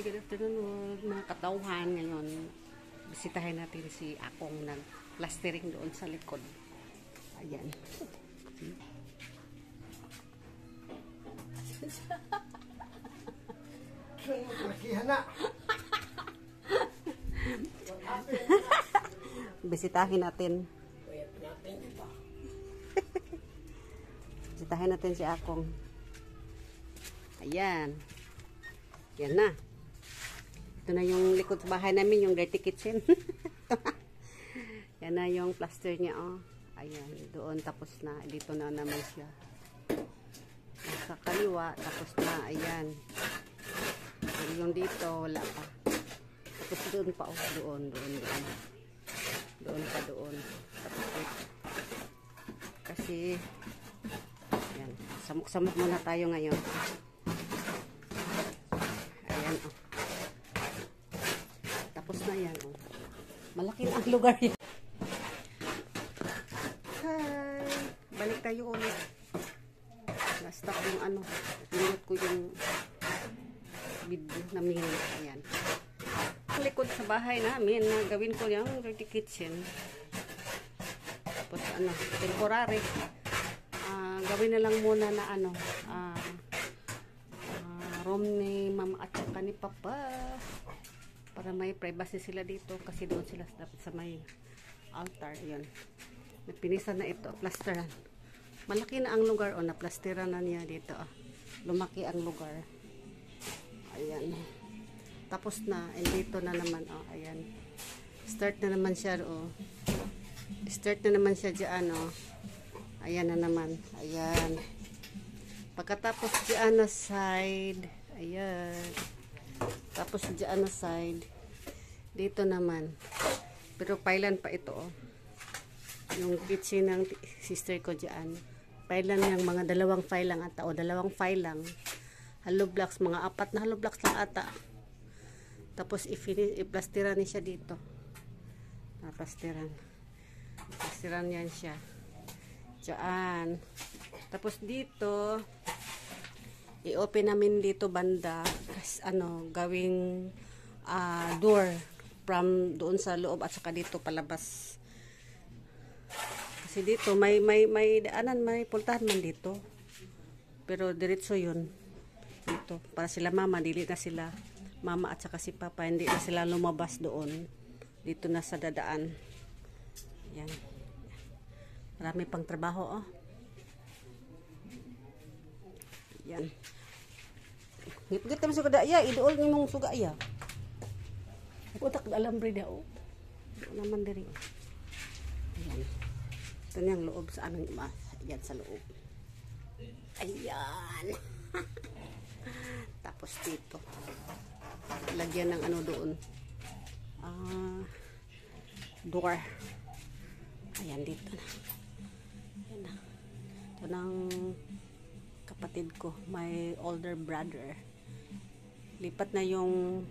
good afternoon mga katauhan. Ngayon, bisitahin natin si Akong nag-plastering doon sa likod. Ayan. Bisitahin natin. Bisitahin natin si Akong. Ayan. Yan na. Ito na yung likod sa bahay namin, yung dirty kitchen. Yan na yung plaster niya, oh. Ayan, doon tapos na. Dito na naman siya. Sa kaliwa, tapos na. Ayan. Pero yung dito, wala pa. Tapos doon pa, oh. Doon. Doon pa doon. Tapos dito. Kasi, ayan. Samok-samok muna tayo ngayon. Ayan, oh. Tapos na yan, oh. Malaki na ang lugar yan. Hi! Balik tayo ulit. Na-stop yung ano. Pinot ko yung video namin. Ayan. Ang likod sa bahay namin na gawin ko yung dirty kitchen. Tapos ano, temporary. Gawin na lang muna na ano, room ni mama at saka ni papa para may privacy sila dito kasi doon sila dapat sa may altar. Yun, napinisan na ito, plasteran. Malaki na ang lugar, o naplasteran na niya dito, lumaki ang lugar. Ayan, tapos na, and dito na naman, ayan, start na naman siya, start na naman siya dyan, ayan na naman, ayan. Pagkatapos dyan na side, ayan. Tapos dyan na side, dito naman. Pero pailan pa ito, yung kitchen ng sister ko dyan. Pailan yung mga dalawang file lang ata, dalawang file lang. Hollow blocks, mga 4 na hollow blocks lang ata. Tapos i-plasteran niya siya dito. Plasteran yan siya. Diyan. Tapos dito, i-open namin dito banda, ano, gawing door from doon sa loob at saka dito palabas. Kasi dito may daanan, may pultahan man dito. Pero diretso yun. Dito, para sila mama, dili na sila mama at saka si papa, hindi na sila lumabas doon. Dito na sa dadaan. Yan. Marami pang trabaho, Yan. Ngipgit kami suga iya, idool ni mong suga iya. Ako tak alam rin daw. Doon naman diri. Ayan. Ito niyang loob sa aming ima. Ayan sa loob. Ayan. Tapos dito. Lagyan ng ano doon. Door. Ayan dito na. Ayan na. Ito ng kapatid ko, my older brother. Lipat na yung